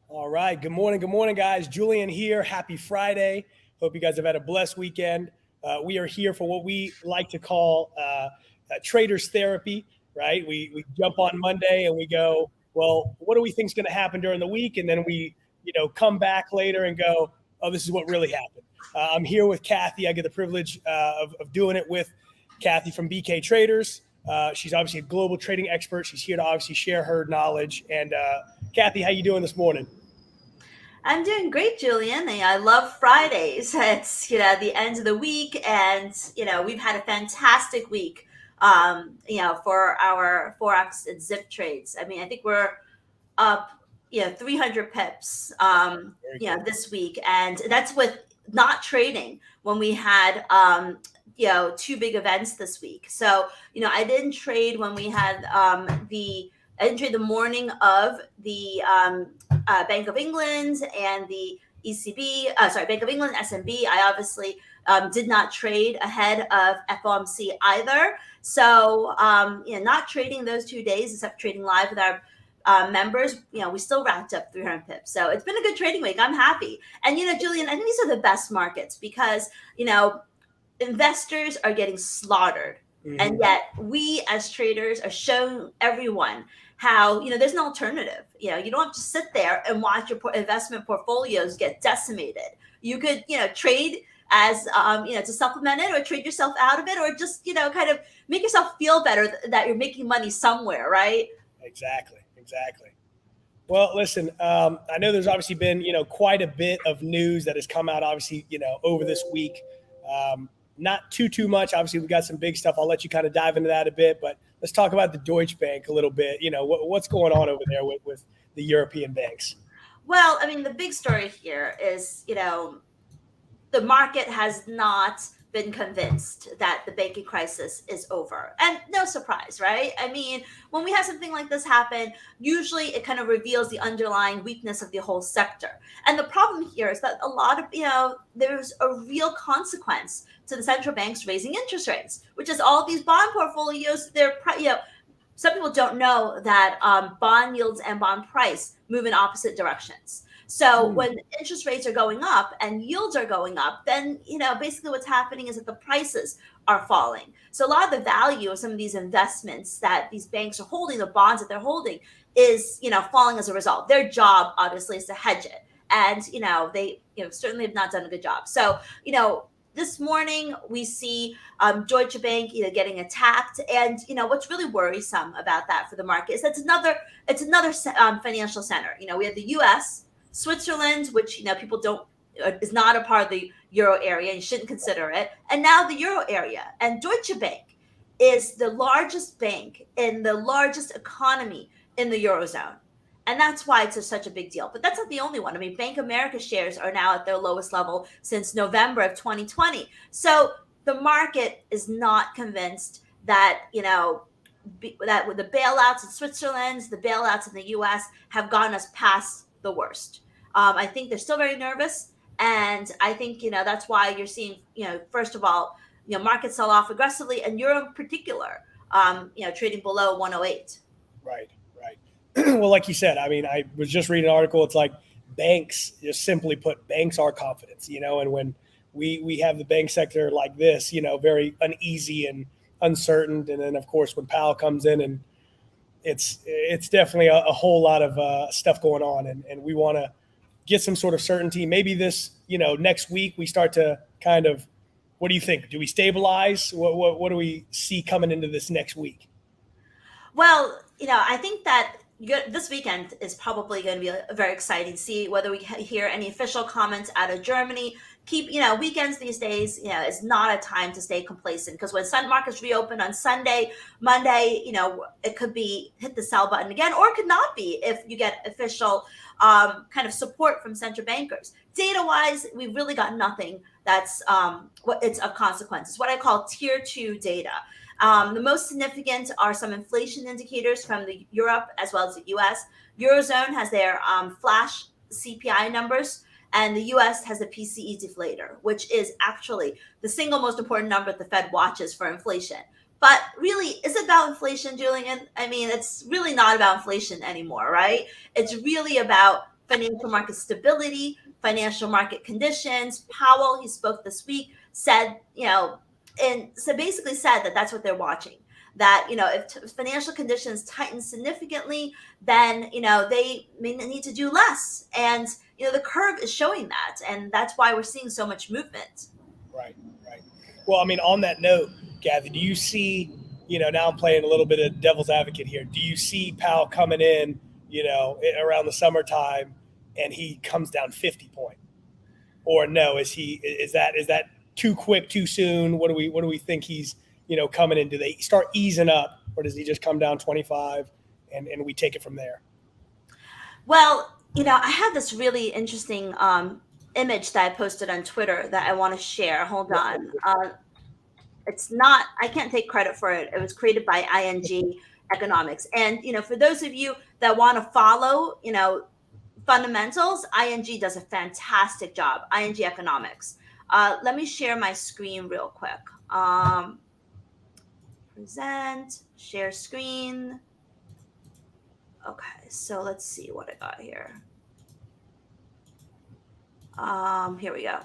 All right. Good morning. Good morning, guys. Julian here. Happy Friday. Hope you guys have had a blessed weekend. We are here for what we like to call traders therapy, right? We jump on Monday and we go, well, what do we think is going to happen during the week? And then we, come back later and go, oh, this is what really happened. I'm here with Kathy. I get the privilege of doing it with Kathy from BK Traders. She's obviously a global trading expert. She's here to obviously share her knowledge. And Kathy, how you doing this morning? I'm doing great, Julian. I love Fridays. It's, the end of the week, and, we've had a fantastic week, for our Forex and Zip trades. I mean, I think we're up, 300 pips, Very good. this week. And that's with not trading when we had, two big events this week. So, I didn't trade when we had I didn't trade the morning of the Bank of England and the ECB, Bank of England, SMB. I obviously did not trade ahead of FOMC either. So, not trading those 2 days, except trading live with our members, we still racked up 300 pips. So it's been a good trading week. I'm happy. And, Julian, I think these are the best markets because, investors are getting slaughtered. And Mm-hmm. yet we as traders are showing everyone how, there's an alternative. You don't have to sit there and watch your investment portfolios get decimated. You could, trade as, to supplement it or trade yourself out of it or just, kind of make yourself feel better that you're making money somewhere, right? Exactly. Exactly. Well, listen, I know there's obviously been, quite a bit of news that has come out, obviously, over this week. Not too much. Obviously, we got some big stuff. I'll let you kind of dive into that a bit, but let's talk about the Deutsche Bank a little bit. What's going on over there with the European banks? Well, I mean, the big story here is, the market has not been convinced that the banking crisis is over. And no surprise, right? I mean, when we have something like this happen, usually it kind of reveals the underlying weakness of the whole sector. And the problem here is that a lot of, there's a real consequence to the central banks raising interest rates, which is all these bond portfolios, some people don't know that bond yields and bond price move in opposite directions. So Hmm. when interest rates are going up and yields are going up, then basically what's happening is that the prices are falling. So a lot of the value of some of these investments that these banks are holding, the bonds that they're holding, is falling as a result. Their job obviously is to hedge it, and they certainly have not done a good job. So this morning we see Deutsche Bank getting attacked, and what's really worrisome about that for the market is that's another financial center. We have the U.S. Switzerland, which people don't is not a part of the euro area and shouldn't consider it, and now the euro area. And Deutsche Bank is the largest bank in the largest economy in the eurozone, and that's why it's such a big deal. But that's not the only one. I mean, Bank of America shares are now at their lowest level since November of 2020. So the market is not convinced that that with the bailouts in Switzerland, the bailouts in the U.S. have gotten us past the worst. I think they're still very nervous, and I think that's why you're seeing first of all markets sell off aggressively, and euro in particular, trading below 108. Right, right. Well, like you said, I mean, I was just reading an article. It's like banks, just simply put, banks are confidence, and when we have the bank sector like this, very uneasy and uncertain, and then of course when Powell comes in, and it's definitely a whole lot of stuff going on, and we want to get some sort of certainty. Maybe this, next week we start to kind of, what do you think? Do we stabilize? What do we see coming into this next week? Well, I think that this weekend is probably going to be very exciting to see whether we hear any official comments out of Germany. Weekends these days, is not a time to stay complacent because when sun markets reopen on Sunday, Monday, it could be hit the sell button again, or it could not be if you get official kind of support from central bankers. Data wise, we've really got nothing that's what it's of consequence. It's what I call tier two data. The most significant are some inflation indicators from the Europe as well as the U.S. Eurozone has their flash CPI numbers, and the U.S. has a PCE deflator, which is actually the single most important number the Fed watches for inflation. But really, is it about inflation, Julian? I mean, it's really not about inflation anymore, right? It's really about financial market stability, financial market conditions. Powell, he spoke this week, said, and so basically said that that's what they're watching. That, if financial conditions tighten significantly, then, they may need to do less. And, the curve is showing that. And that's why we're seeing so much movement. Right. Well, I mean, on that note, Kathy, do you see, now I'm playing a little bit of devil's advocate here. Do you see Powell coming in, around the summertime and he comes down 50 point? Or no, is that too quick, too soon? What do we think he's, coming in? Do they start easing up, or does he just come down 25 and we take it from there? Well, I have this really interesting image that I posted on Twitter that I want to share. Hold on. It's not, I can't take credit for it. It was created by ING Economics. And, for those of you that want to follow, fundamentals, ING does a fantastic job. ING Economics. Let me share my screen real quick. Present, share screen. Okay, so let's see what I got here. Here we go.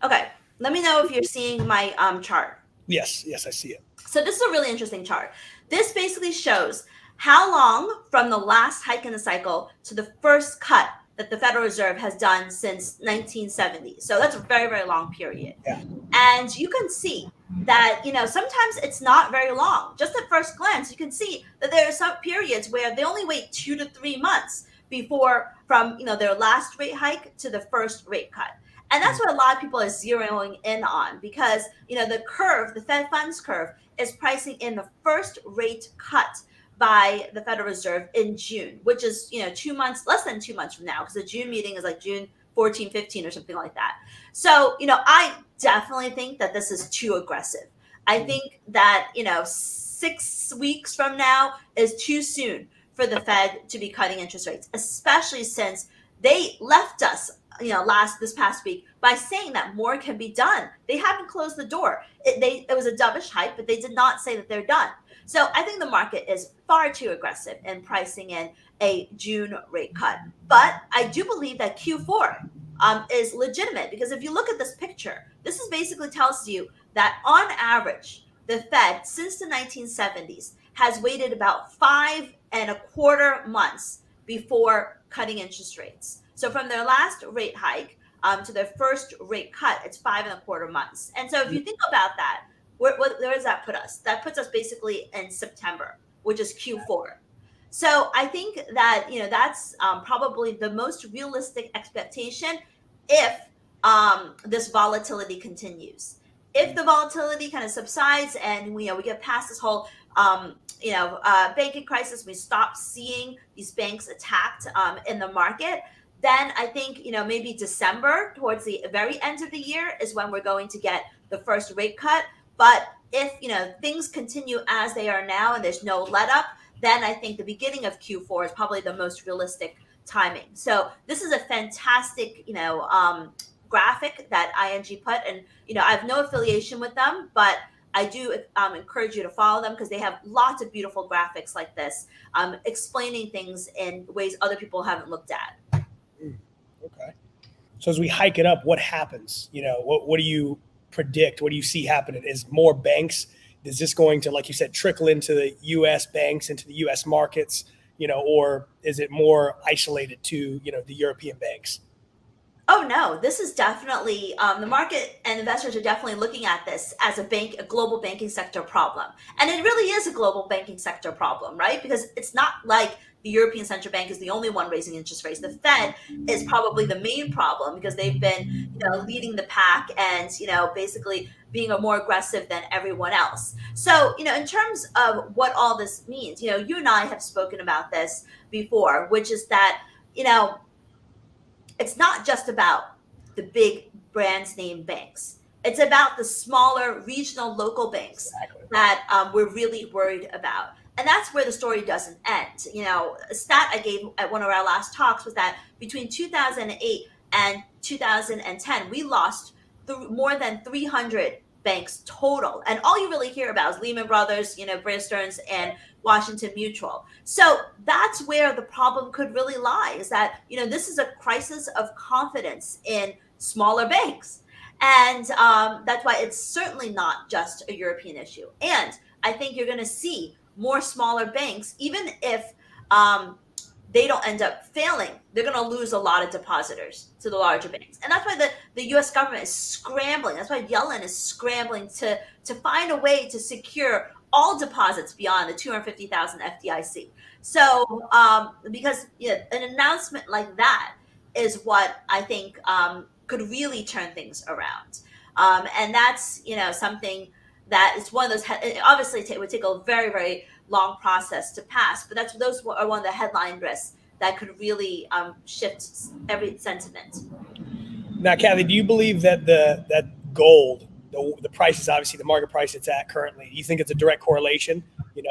Okay, let me know if you're seeing my chart. Yes, I see it. So this is a really interesting chart. This basically shows how long from the last hike in the cycle to the first cut that the Federal Reserve has done since 1970. So that's a very, very long period. Yeah. And you can see that, sometimes it's not very long. Just at first glance, you can see that there are some periods where they only wait 2 to 3 months before from, their last rate hike to the first rate cut. And that's what a lot of people are zeroing in on because, the curve, the Fed funds curve, is pricing in the first rate cut by the Federal Reserve in June, which is, 2 months, less than 2 months from now, because the June meeting is like June 14, 15 or something like that. So, I definitely think that this is too aggressive. I think that, 6 weeks from now is too soon for the Fed to be cutting interest rates, especially since they left us, this past week by saying that more can be done. They haven't closed the door. It was a dovish hike, but they did not say that they're done. So I think the market is far too aggressive in pricing in a June rate cut. But I do believe that Q4 is legitimate because if you look at this picture, this is basically tells you that on average, the Fed since the 1970s has waited about 5.25 months before cutting interest rates. So from their last rate hike to their first rate cut, it's 5.25 months. And so if you think about that, where does that put us? That puts us basically in September, which is Q4. So I think that, that's probably the most realistic expectation if this volatility continues. If the volatility kind of subsides and we get past this whole banking crisis, we stop seeing these banks attacked in the market, then I think, maybe December towards the very end of the year is when we're going to get the first rate cut. But if, things continue as they are now and there's no let up, then I think the beginning of Q4 is probably the most realistic timing. So this is a fantastic, graphic that ING put. And, I have no affiliation with them, but I do encourage you to follow them because they have lots of beautiful graphics like this, explaining things in ways other people haven't looked at. Okay. So as we hike it up, what happens? What do you predict? What do you see happening? Is more banks? Is this going to, like you said, trickle into the U.S. banks, into the U.S. markets, or is it more isolated to, the European banks? Oh, no, this is definitely the market and investors are definitely looking at this as a global banking sector problem. And it really is a global banking sector problem, right? Because it's not like the European Central Bank is the only one raising interest rates. The Fed is probably the main problem because they've been, leading the pack and, basically being more aggressive than everyone else. So, in terms of what all this means, you and I have spoken about this before, which is that, it's not just about the big brands name banks. It's about the smaller regional local banks that we're really worried about. And that's where the story doesn't end. A stat I gave at one of our last talks was that between 2008 and 2010, we lost more than 300 banks total. And all you really hear about is Lehman Brothers, Bear Stearns, and Washington Mutual. So that's where the problem could really lie, is that, this is a crisis of confidence in smaller banks. And that's why it's certainly not just a European issue. And I think you're going to see more smaller banks, even if they don't end up failing, they're going to lose a lot of depositors to the larger banks. And that's why the U.S. government is scrambling. That's why Yellen is scrambling to find a way to secure all deposits beyond the 250,000 FDIC. So because an announcement like that is what I think could really turn things around. And that's, something that is one of those, obviously it would take a very, very long process to pass, but those are one of the headline risks that could really shift every sentiment. Now, Kathy, do you believe that that gold, the price is obviously the market price it's at currently, you think it's a direct correlation?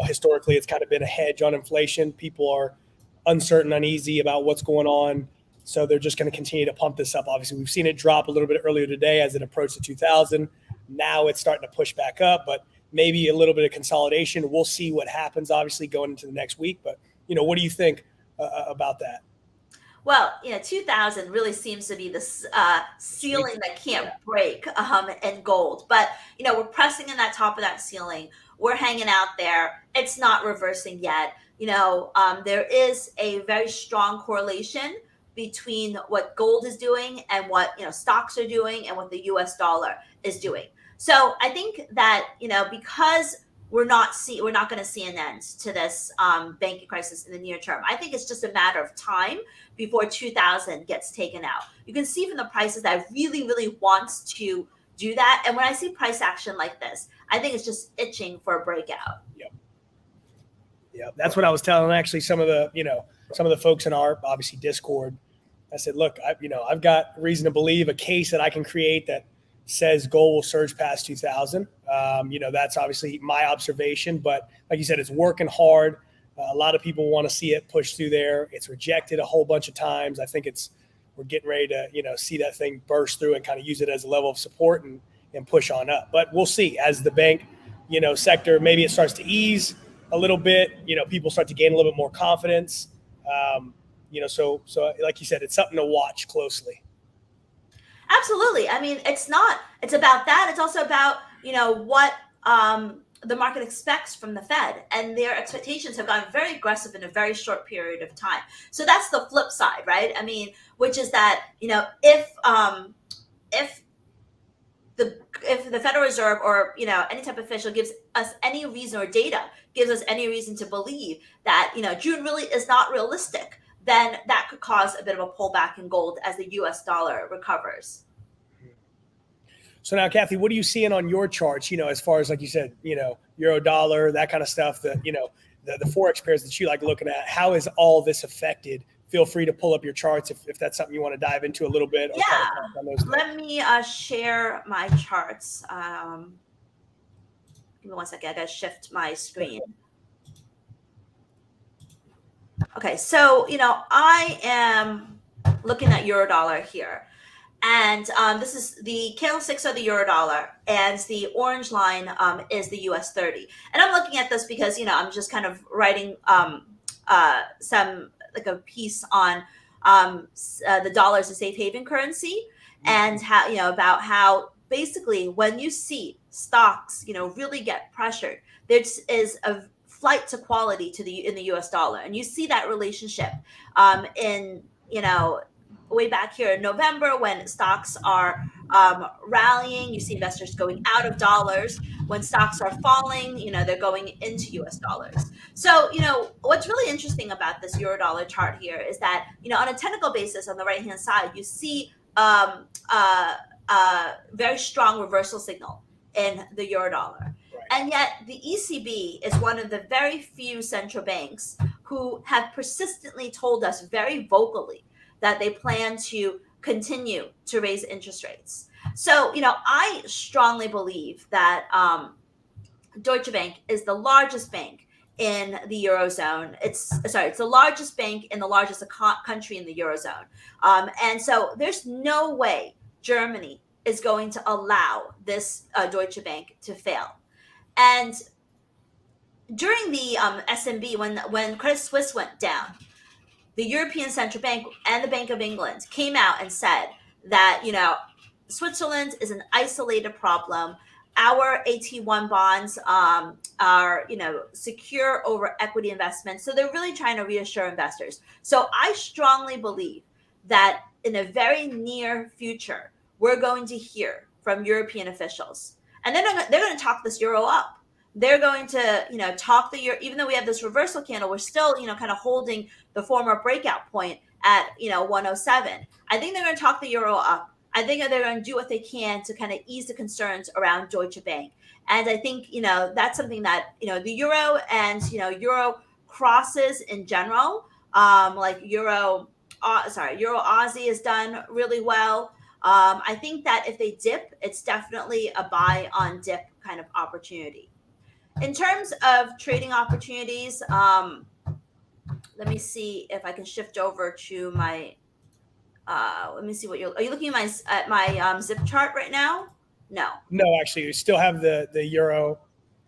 Historically, it's kind of been a hedge on inflation. People are uncertain, uneasy about what's going on, so they're just going to continue to pump this up. Obviously, we've seen it drop a little bit earlier today as it approached the 2,000. Now it's starting to push back up, but maybe a little bit of consolidation. We'll see what happens, obviously, going into the next week. But, what do you think about that? Well, 2000 really seems to be the ceiling that can't break in gold. But, we're pressing in that top of that ceiling. We're hanging out there. It's not reversing yet. There is a very strong correlation between what gold is doing and what, stocks are doing and what the US dollar is doing. So I think that, because we're not going to see an end to this banking crisis in the near term. I think it's just a matter of time before 2000 gets taken out. You can see from the prices that really, really wants to do that. And when I see price action like this, I think it's just itching for a breakout. Yeah, that's what I was telling actually some of the folks in our obviously Discord. I said, look, I've got reason to believe a case that I can create that says gold will surge past 2,000. That's obviously my observation, but like you said, it's working hard. A lot of people want to see it push through there. It's rejected a whole bunch of times. I think we're getting ready to, see that thing burst through and kind of use it as a level of support and push on up. But we'll see as the bank, sector, maybe it starts to ease a little bit, people start to gain a little bit more confidence. So like you said, it's something to watch closely. Absolutely. I mean, it's about that. It's also about, what the market expects from the Fed, and their expectations have gotten very aggressive in a very short period of time. So that's the flip side, right? I mean, which is that, if the Federal Reserve or, any type of official gives us any reason, or data gives us any reason to believe that, June really is not realistic, then that could cause a bit of a pullback in gold as the US dollar recovers. So now, Kathy, what are you seeing on your charts, as far as, like you said, euro dollar, that kind of stuff, the Forex pairs that you like looking at? How is all this affected? Feel free to pull up your charts if that's something you want to dive into a little bit. Or yeah. Let me share my charts. Give me one second. I got to shift my screen. Okay, so, I am looking at euro dollar here. And this is the candlesticks of the euro dollar, and the orange line is the US 30. And I'm looking at this because, I'm just kind of writing some, like a piece on the dollar as a safe haven currency, and how, about how basically when you see stocks, really get pressured, there is a flight to quality in the US dollar. And you see that relationship in, way back here in November when stocks are rallying. You see investors going out of dollars. When stocks are falling, they're going into US dollars. So, what's really interesting about this euro dollar chart here is that, on a technical basis on the right hand side, you see very strong reversal signal in the euro dollar. Right. And yet the ECB is one of the very few central banks who have persistently told us very vocally that they plan to continue to raise interest rates. So, I strongly believe that Deutsche Bank is the largest bank in the Eurozone. It's the largest bank in the largest country in the Eurozone. And so there's no way Germany is going to allow this Deutsche Bank to fail. And during the SMB, when Credit Suisse went down, the European Central Bank and the Bank of England came out and said that, Switzerland is an isolated problem. Our AT1 bonds are, secure over equity investments. So they're really trying to reassure investors. So I strongly believe that in a very near future, we're going to hear from European officials. And then they're going to talk this euro up. They're going to, talk the euro, even though we have this reversal candle, we're still, kind of holding the former breakout point at, 107. I think they're going to talk the euro up. I think they're going to do what they can to kind of ease the concerns around Deutsche Bank. And I think, that's something that, the euro and, euro crosses in general, like Euro Aussie has done really well. I think that if they dip, it's definitely a buy on dip kind of opportunity. In terms of trading opportunities, let me see if I can shift over to my, let me see are you looking at my zip chart right now? No. No, actually, you still have the euro,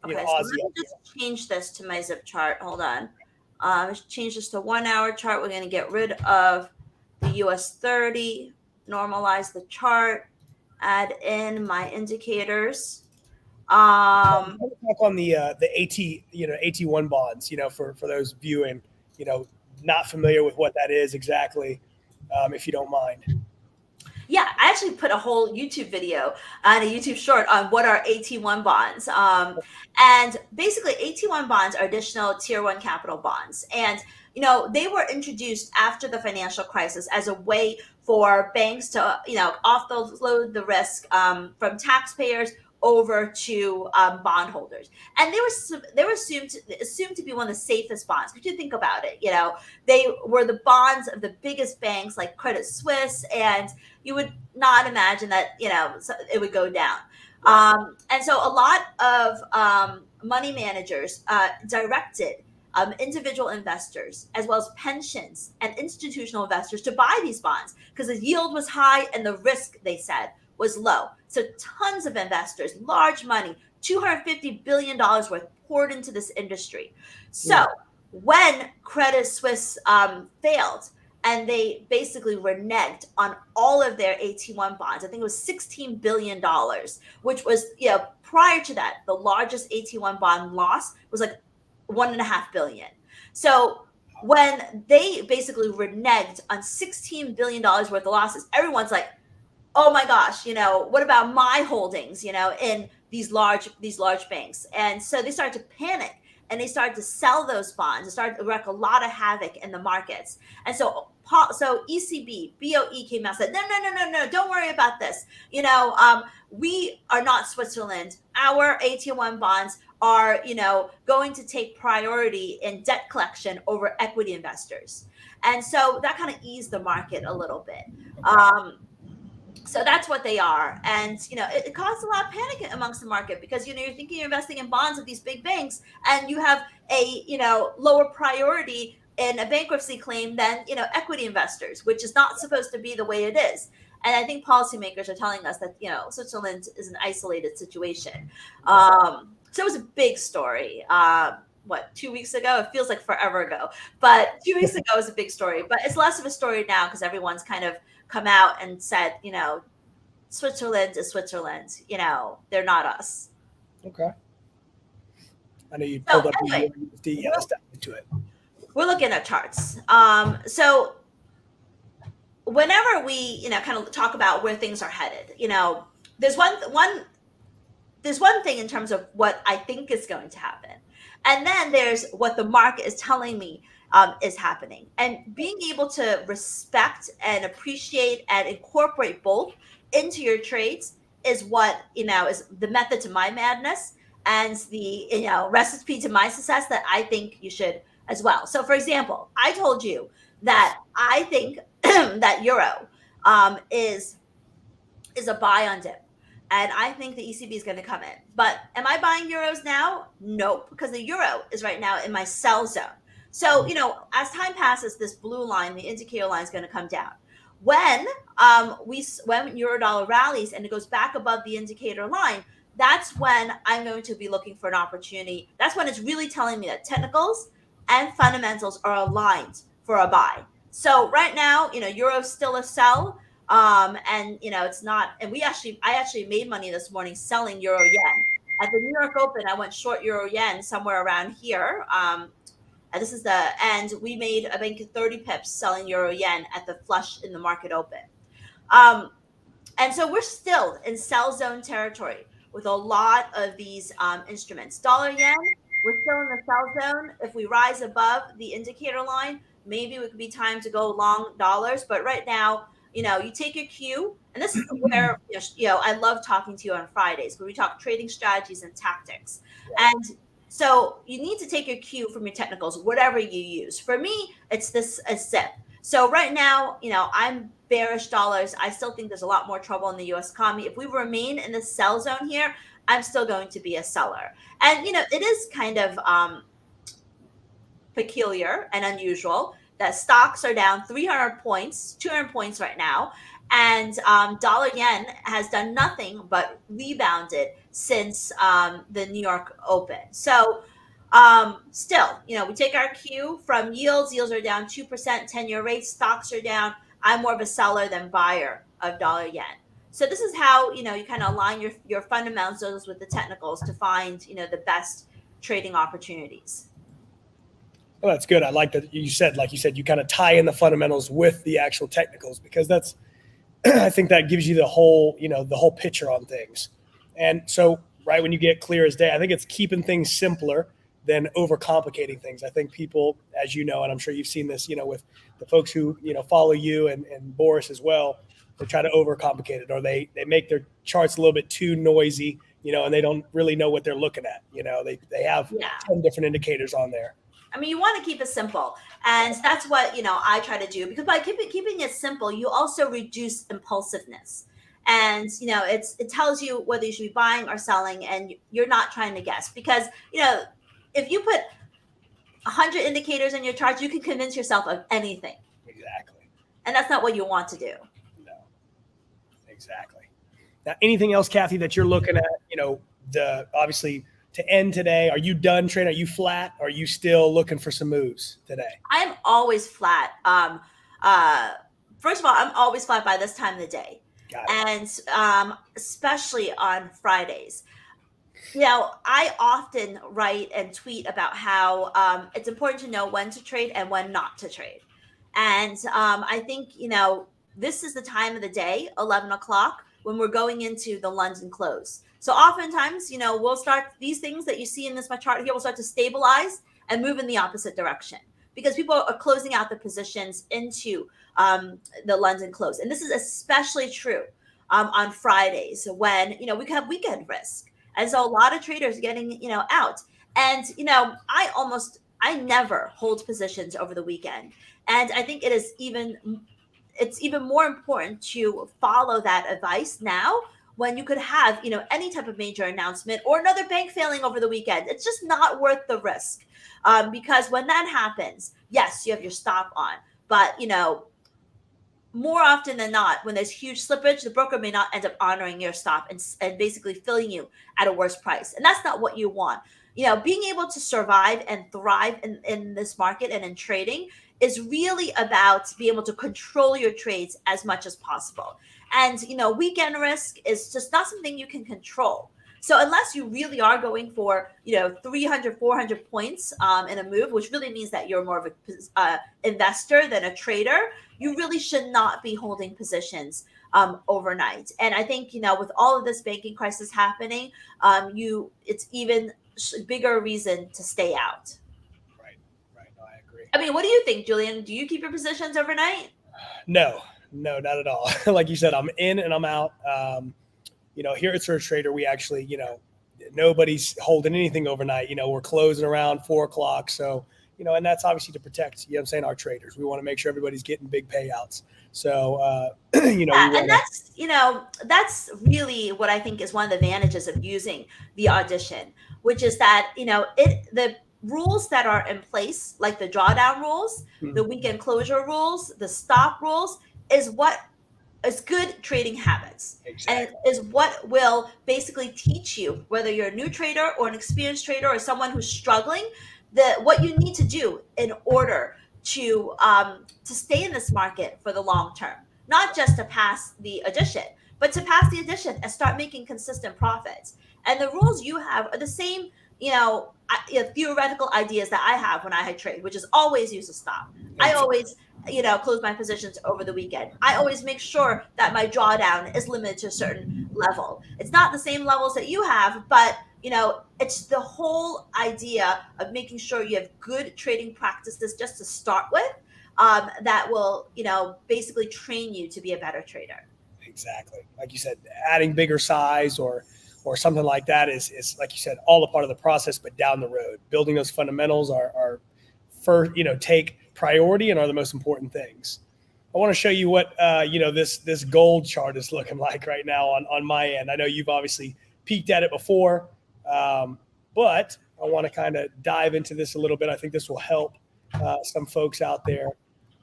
Okay, so Aussie. let me just change this to my zip chart. Hold on. Let's change this to 1 hour chart. We're going to get rid of the US 30, normalize the chart, add in my indicators. Talk on the AT1 bonds, for those viewing, not familiar with what that is exactly, if you don't mind. Yeah, I actually put a whole YouTube video and a YouTube short on what are AT1 bonds. And basically, AT1 bonds are additional tier one capital bonds. And, they were introduced after the financial crisis as a way for banks to, offload the risk from taxpayers over to bondholders, and they were assumed to be one of the safest bonds. If you think about it, they were the bonds of the biggest banks like Credit Suisse, and you would not imagine that it would go down. And so a lot of money managers directed individual investors as well as pensions and institutional investors to buy these bonds because the yield was high and the risk, they said, was low. So tons of investors, large money, $250 billion worth poured into this industry. So when Credit Suisse failed and they basically reneged on all of their AT1 bonds, I think it was $16 billion, which was, prior to that, the largest AT1 bond loss was like $1.5 billion. So when they basically reneged on $16 billion worth of losses, everyone's like, oh my gosh, what about my holdings, in these large banks? And so they started to panic and they started to sell those bonds. It started to wreak a lot of havoc in the markets. And so ECB, BOE came out and said, no, don't worry about this. We are not Switzerland. Our AT1 bonds are, going to take priority in debt collection over equity investors. And so that kind of eased the market a little bit. So that's what they are. And, it caused a lot of panic amongst the market because, you're thinking you're investing in bonds of these big banks and you have a, lower priority in a bankruptcy claim than, equity investors, which is not supposed to be the way it is. And I think policymakers are telling us that, Switzerland is an isolated situation. So it was a big story. 2 weeks ago? It feels like forever ago. But 2 weeks ago was a big story. But it's less of a story now because everyone's kind of come out and said, Switzerland is Switzerland. They're not us. Okay. I know you pulled up anyway, the stuff into it. We're looking at charts. So whenever we, kind of talk about where things are headed, there's one thing in terms of what I think is going to happen. And then there's what the market is telling me is happening. And being able to respect and appreciate and incorporate both into your trades is what, is the method to my madness and the, recipe to my success that I think you should as well. So for example, I told you that I think that euro is a buy on dip. And I think the ECB is going to come in. But am I buying euros now? Nope, because the euro is right now in my sell zone. So, as time passes, this blue line, the indicator line, is going to come down. When when euro dollar rallies and it goes back above the indicator line, that's when I'm going to be looking for an opportunity. That's when it's really telling me that technicals and fundamentals are aligned for a buy. So right now, euro's still a sell. And it's not, and I actually made money this morning selling euro yen. At the New York Open, I went short euro yen somewhere around here. And this is and we made, I think, 30 pips selling euro yen at the flush in the market open. And so we're still in sell zone territory with a lot of these instruments. Dollar yen, we're still in the sell zone. If we rise above the indicator line, maybe it could be time to go long dollars. But right now, you take your cue, and this is where I love talking to you on Fridays, where we talk trading strategies and tactics. Yeah. And so you need to take your cue from your technicals, whatever you use. For me, it's a SIP. So right now, I'm bearish dollars. I still think there's a lot more trouble in the U.S. economy. If we remain in the sell zone here, I'm still going to be a seller. And, it is kind of peculiar and unusual that stocks are down 300 points, 200 points right now. And dollar yen has done nothing but rebounded since the New York Open. So still, we take our cue from yields. Yields are down 2%, 10-year rates, stocks are down. I'm more of a seller than buyer of dollar yen. So this is how, you kind of align your fundamentals with the technicals to find, the best trading opportunities. Well, that's good. I like that you said, you kind of tie in the fundamentals with the actual technicals, because that's, I think that gives you the whole picture on things. And so, right, when you get clear as day, I think it's keeping things simpler than overcomplicating things. I think people, as you know, and I'm sure you've seen this, with the folks who, follow you and Boris as well, they try to overcomplicate it, or they make their charts a little bit too noisy, and they don't really know what they're looking at. They have 10 different indicators on there. I mean, you want to keep it simple. And that's what, I try to do, because by keeping it simple, you also reduce impulsiveness. And, it tells you whether you should be buying or selling, and you're not trying to guess. Because, if you put 100 indicators in your chart, you can convince yourself of anything. Exactly. And that's not what you want to do. No, exactly. Now, anything else, Kathy, that you're looking at, obviously to end today? Are you done trading? Are you flat? Or are you still looking for some moves today? I'm always flat. First of all, I'm always flat by this time of the day. And especially on Fridays. I often write and tweet about how it's important to know when to trade and when not to trade. And I think, this is the time of the day, 11 o'clock, when we're going into the London close. So oftentimes, we'll start, these things that you see in this my chart here will start to stabilize and move in the opposite direction, because people are closing out the positions into the London close. And this is especially true on Fridays when, we can have weekend risk. And so a lot of traders getting, out. And, I never hold positions over the weekend. And I think it's even more important to follow that advice now, when you could have, any type of major announcement or another bank failing over the weekend. It's just not worth the risk. Because when that happens, yes, you have your stop on. But, more often than not, when there's huge slippage, the broker may not end up honoring your stop and basically filling you at a worse price. And that's not what you want. Being able to survive and thrive in this market and in trading is really about being able to control your trades as much as possible. And, weekend risk is just not something you can control. So unless you really are going for, 300, 400 points in a move, which really means that you're more of a investor than a trader, you really should not be holding positions overnight. And I think, with all of this banking crisis happening, it's even bigger reason to stay out. Right. No, I agree. I mean, what do you think, Julian? Do you keep your positions overnight? No, not at all. Like you said, I'm in and I'm out. Here at SurgeTrader, we actually, nobody's holding anything overnight. We're closing around 4 o'clock. So, and that's obviously to protect, our traders. We want to make sure everybody's getting big payouts. So, and that's really what I think is one of the advantages of using the audition, which is that, the rules that are in place, like the drawdown rules, the weekend closure rules, the stop rules, is what is good trading habits. Exactly. And it is what will basically teach you, whether you're a new trader or an experienced trader or someone who's struggling, what you need to do in order to stay in this market for the long term, not just to pass the addition, but to pass the addition and start making consistent profits. And the rules you have are the same, theoretical ideas that I have when I trade, which is always use a stop. I always close my positions over the weekend. I always make sure that my drawdown is limited to a certain level. It's not the same levels that you have, but it's the whole idea of making sure you have good trading practices just to start with, that will basically train you to be a better trader. Exactly. Like you said, adding bigger size or something like that is like you said, all a part of the process, but down the road, building those fundamentals are first, take priority and are the most important things. I want to show you what this gold chart is looking like right now on my end. I know you've obviously peeked at it before, but I want to kind of dive into this a little bit. I think this will help some folks out there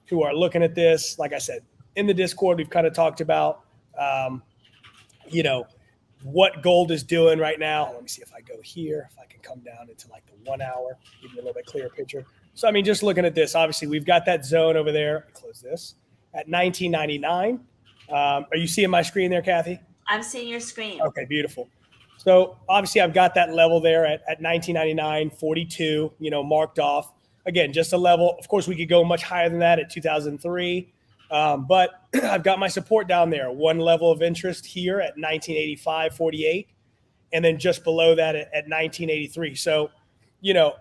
who are looking at this. Like I said, in the Discord, we've kind of talked about what gold is doing right now. Let me see if I go here, if I can come down into like the 1 hour, give you a little bit clearer picture. So, I mean, just looking at this, obviously we've got that zone over there. Close this at 19.99. Are you seeing my screen there, Kathy? I'm seeing your screen. Okay, beautiful. So obviously I've got that level there at 19.99, 42, marked off. Again, just a level. Of course, we could go much higher than that at 2003. But I've got my support down there. One level of interest here at 1985.48, and then just below that at 1983. So,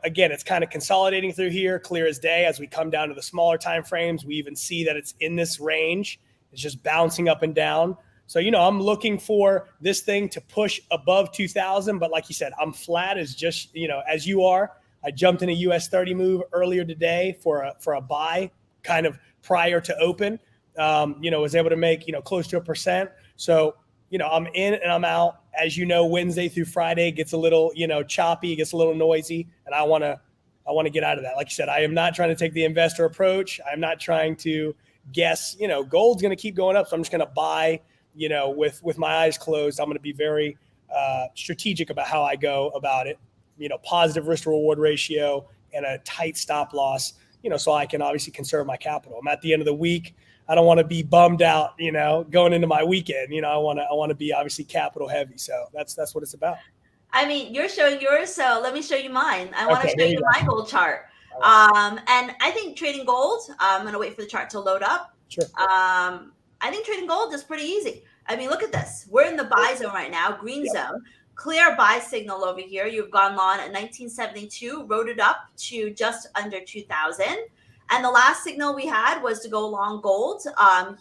again, it's kind of consolidating through here, clear as day. As we come down to the smaller time frames, we even see that it's in this range. It's just bouncing up and down. So, I'm looking for this thing to push above 2000. But like you said, I'm flat as just, as you are. I jumped in a US 30 move earlier today for a buy kind of prior to open, was able to make, close to 1%. So, I'm in and I'm out. As Wednesday through Friday gets a little, choppy, gets a little noisy, and I want to get out of that. Like you said, I am not trying to take the investor approach. I'm not trying to guess, gold's going to keep going up. So I'm just going to buy, with my eyes closed. I'm going to be very strategic about how I go about it, positive risk to reward ratio and a tight stop loss, so I can obviously conserve my capital. I'm at the end of the week. I don't want to be bummed out, going into my weekend. I want to be obviously capital heavy. So that's what it's about. I mean, you're showing yours, so let me show you mine. I want to show you go. my gold chart. Right. And I think trading gold, I'm going to wait for the chart to load up. Sure. I think trading gold is pretty easy. I mean, look at this. We're in the buy zone right now, green zone. Clear buy signal over here. You've gone long at 1972, rode it up to just under 2000. And the last signal we had was to go long gold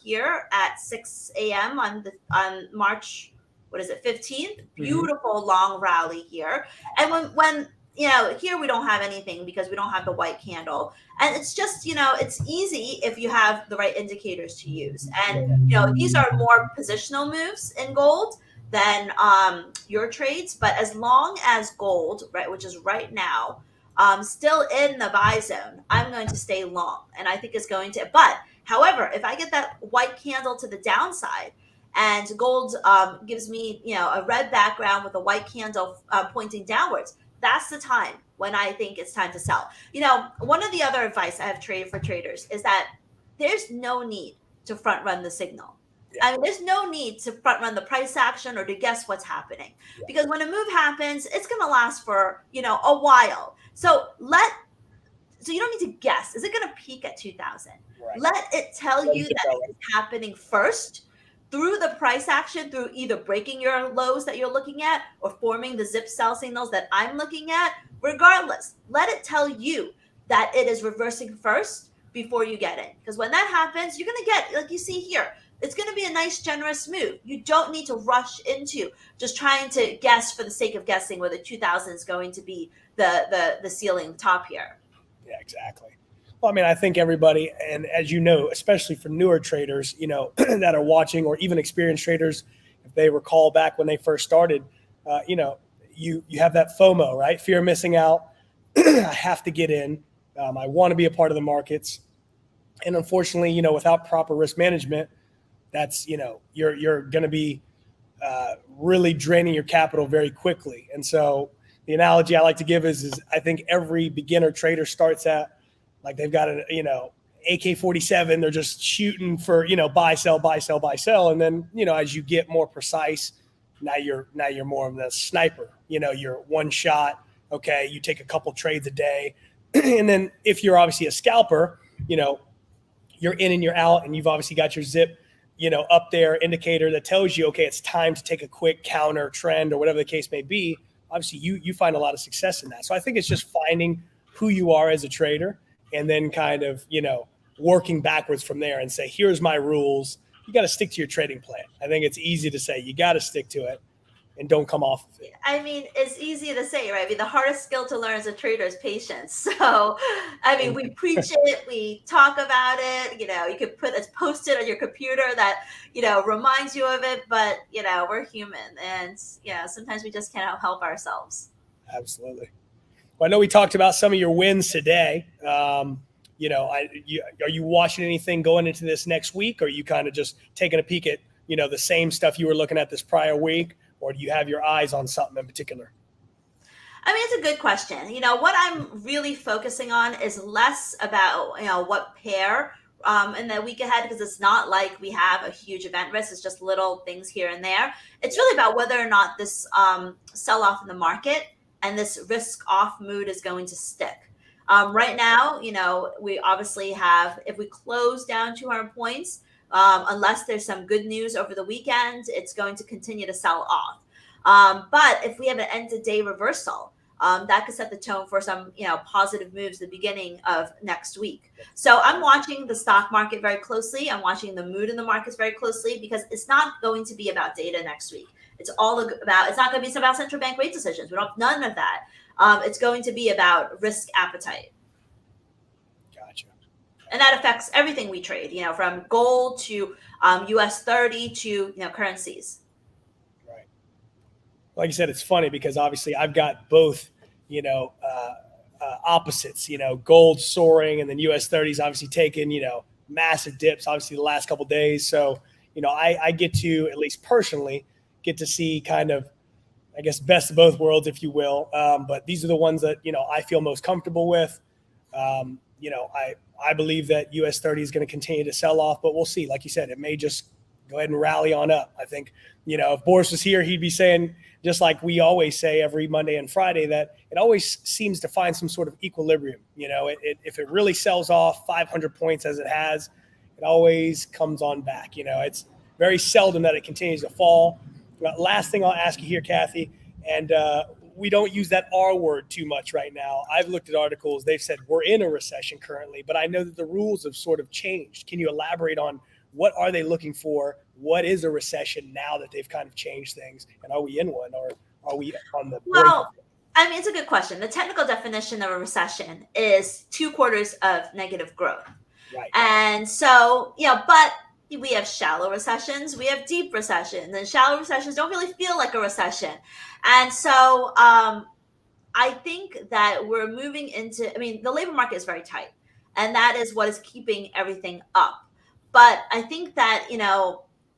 here at 6 a.m. on March, 15th. Beautiful long rally here. And when here we don't have anything because we don't have the white candle. And it's just, it's easy if you have the right indicators to use. And, these are more positional moves in gold than your trades. But as long as gold, right, which is right now, still in the buy zone, I'm going to stay long. And I think it's going to, but however, if I get that white candle to the downside and gold gives me, a red background with a white candle pointing downwards, that's the time when I think it's time to sell. One of the other advice I have for traders is that there's no need to front run the signal. Yeah. I mean, there's no need to front run the price action or to guess what's happening, because when a move happens, it's going to last for, a while. So you don't need to guess. Is it going to peak at 2000? Right. Let it tell you that it's happening first through the price action, through either breaking your lows that you're looking at or forming the zip sell signals that I'm looking at. Regardless, let it tell you that it is reversing first before you get in. Because when that happens, you're going to get, like you see here, it's going to be a nice, generous move. You don't need to rush into just trying to guess for the sake of guessing whether 2000 is going to be the ceiling top here. Yeah, exactly. Well, I mean, I think everybody, and as you know, especially for newer traders, that are watching, or even experienced traders, if they recall back when they first started, you have that FOMO, right? Fear of missing out. I have to get in. I want to be a part of the markets. And unfortunately, without proper risk management, that's, you're going to be really draining your capital very quickly. And so the analogy I like to give is I think every beginner trader starts at, like, they've got an, AK-47, they're just shooting for, buy, sell, buy, sell, buy, sell. And then, as you get more precise, now you're more of the sniper, you're one shot. Okay. You take a couple trades a day. And then if you're obviously a scalper, you're in and you're out, and you've obviously got your zip, up there indicator that tells you, okay, it's time to take a quick counter trend or whatever the case may be. Obviously you find a lot of success in that. So I think it's just finding who you are as a trader, and then kind of, working backwards from there and say, here's my rules. You got to stick to your trading plan. I think it's easy to say you got to stick to it and don't come off of it. I mean, it's easy to say, right? I mean, the hardest skill to learn as a trader is patience. So, I mean, we preach it, we talk about it, you could put a post-it on your computer that, reminds you of it, but, we're human, and, sometimes we just cannot help ourselves. Absolutely. Well, I know we talked about some of your wins today. Are you watching anything going into this next week? Or are you kind of just taking a peek at, the same stuff you were looking at this prior week? Or do you have your eyes on something in particular? I mean, it's a good question. What I'm really focusing on is less about, what pair in the week ahead, because it's not like we have a huge event risk. It's just little things here and there. It's really about whether or not this sell-off in the market and this risk-off mood is going to stick. Right now, we obviously have, if we close down 200 points, unless there's some good news over the weekend, it's going to continue to sell off. But if we have an end-of-day reversal, that could set the tone for some, positive moves at the beginning of next week. So I'm watching the stock market very closely. I'm watching the mood in the markets very closely, because it's not going to be about data next week. It's not going to be about central bank rate decisions. We don't have none of that. It's going to be about risk appetite. Gotcha. And that affects everything we trade, from gold to US 30 to, currencies. Right. Like you said, it's funny because obviously I've got both, opposites, gold soaring, and then US 30s obviously taking, massive dips, obviously the last couple of days. So, I get to, at least personally, get to see kind of, I guess, best of both worlds, if you will. But these are the ones that, I feel most comfortable with. I believe that US 30 is going to continue to sell off, but we'll see. Like you said, it may just go ahead and rally on up. I think, if Boris was here, he'd be saying, just like we always say every Monday and Friday, that it always seems to find some sort of equilibrium. If it really sells off 500 points as it has, it always comes on back. It's very seldom that it continues to fall. Last thing I'll ask you here, Kathy, and we don't use that R word too much right now. I've looked at articles. They've said we're in a recession currently, but I know that the rules have sort of changed. Can you elaborate on what are they looking for? What is a recession now that they've kind of changed things? And are we in one, or are we on the brink? Well, I mean, it's a good question. The technical definition of a recession is 2 quarters of negative growth. Right. And so, but we have shallow recessions, we have deep recessions, and shallow recessions don't really feel like a recession. And so I think that we're moving into, the labor market is very tight, and that is what is keeping everything up. But I think that,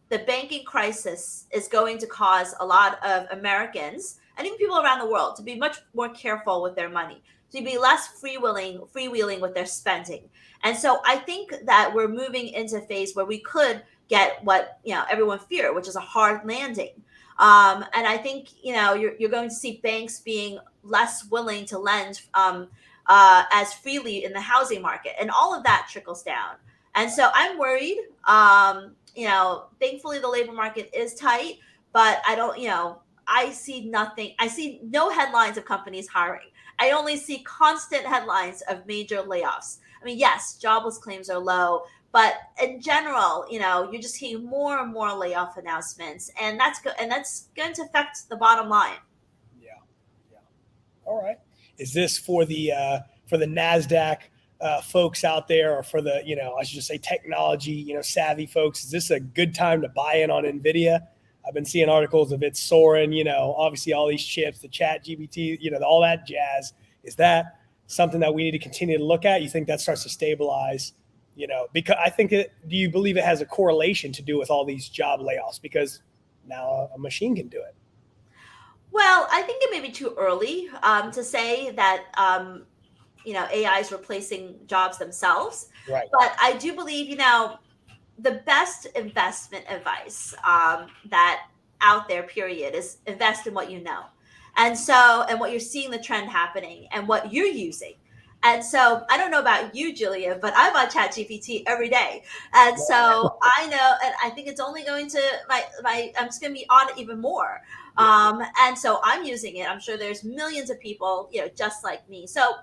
the banking crisis is going to cause a lot of Americans and even people around the world to be much more careful with their money, to be less freewheeling with their spending. And so I think that we're moving into a phase where we could get what, everyone feared, which is a hard landing. And I think, you're going to see banks being less willing to lend as freely in the housing market, and all of that trickles down. And so I'm worried. Thankfully the labor market is tight, but I don't, I see nothing. I see no headlines of companies hiring. I only see constant headlines of major layoffs. Yes, jobless claims are low, but in general, you're just seeing more and more layoff announcements, and that's going to affect the bottom line. Yeah. All right. Is this for the NASDAQ folks out there, or for the, I should just say technology, savvy folks? Is this a good time to buy in on NVIDIA? I've been seeing articles of it soaring, obviously all these chips, the chat GPT, all that jazz. Is that something that we need to continue to look at? You think that starts to stabilize Because I think do you believe it has a correlation to do with all these job layoffs? Because now a machine can do it. Well, I think it may be too early to say that AI is replacing jobs themselves. Right. But I do believe, the best investment advice that out there, period, is invest in what you know. And what you're seeing the trend happening and what you're using. And so I don't know about you, Julia, but I'm on ChatGPT every day. And so I know, and I think it's only going to, I'm just going to be on it even more. And so I'm using it. I'm sure there's millions of people, just like me. So,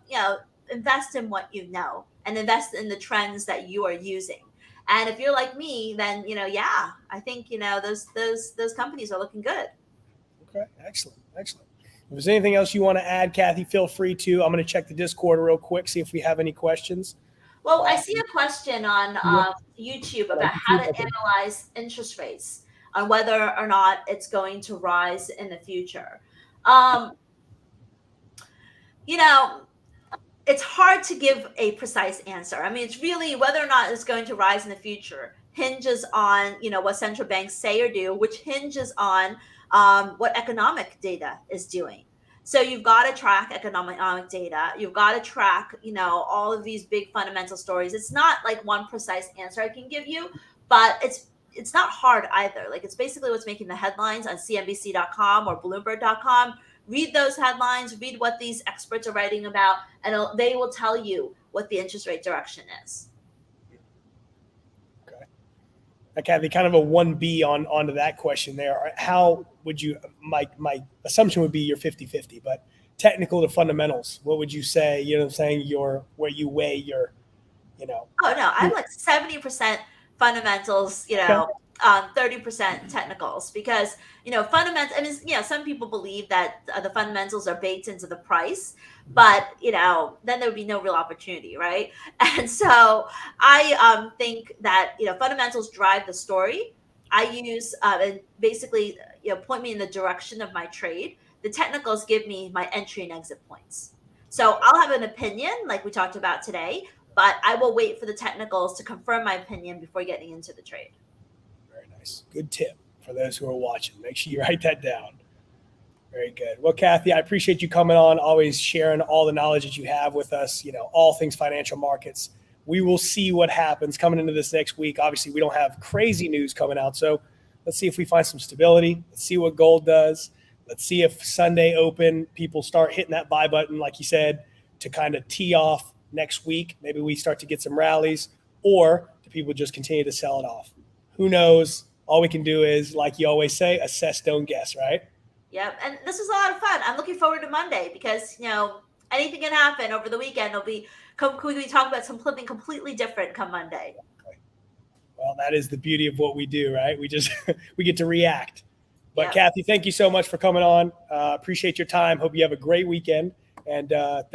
invest in what you know and invest in the trends that you are using. And if you're like me, then yeah, I think those companies are looking good. Okay, excellent. If there's anything else you want to add, Kathy, feel free to. I'm going to check the Discord real quick, see if we have any questions. Well, I see a question on YouTube about how to analyze interest rates on whether or not it's going to rise in the future. You know, it's hard to give a precise answer. I mean, it's really whether or not it's going to rise in the future hinges on what central banks say or do, which hinges on what economic data is doing. So you've got to track economic data. You've got to track all of these big fundamental stories. It's not like one precise answer I can give you, but it's not hard either. Like, it's basically what's making the headlines on CNBC.com or Bloomberg.com. Read those headlines, read what these experts are writing about, and they will tell you what the interest rate direction is. Okay. Kathy, kind of a 1B onto that question there. How would you, my assumption would be you're 50-50, but technical to fundamentals, what would you say, what I'm saying, where you weigh your, Oh, no, I'm like 70% fundamentals, Okay. 30% technicals, because fundamentals. I mean, some people believe that the fundamentals are baked into the price, but then there would be no real opportunity, right? And so I think that fundamentals drive the story. I use and basically point me in the direction of my trade. The technicals give me my entry and exit points. So I'll have an opinion, like we talked about today, but I will wait for the technicals to confirm my opinion before getting into the trade. Very nice. Good tip for those who are watching. Make sure you write that down. Very good. Well, Kathy, I appreciate you coming on, always sharing all the knowledge that you have with us, all things financial markets. We will see what happens coming into this next week. Obviously, we don't have crazy news coming out, so let's see if we find some stability. Let's see what gold does. Let's see if Sunday open, people start hitting that buy button, like you said, to kind of tee off next week. Maybe we start to get some rallies, or do people just continue to sell it off? Who knows? All we can do is, like you always say, assess, don't guess, right? Yep. And this was a lot of fun. I'm looking forward to Monday because, anything can happen over the weekend. We talk about something completely different come Monday. Well, that is the beauty of what we do, right? We get to react. But Yep. Kathy, thank you so much for coming on. Appreciate your time. Hope you have a great weekend. And thank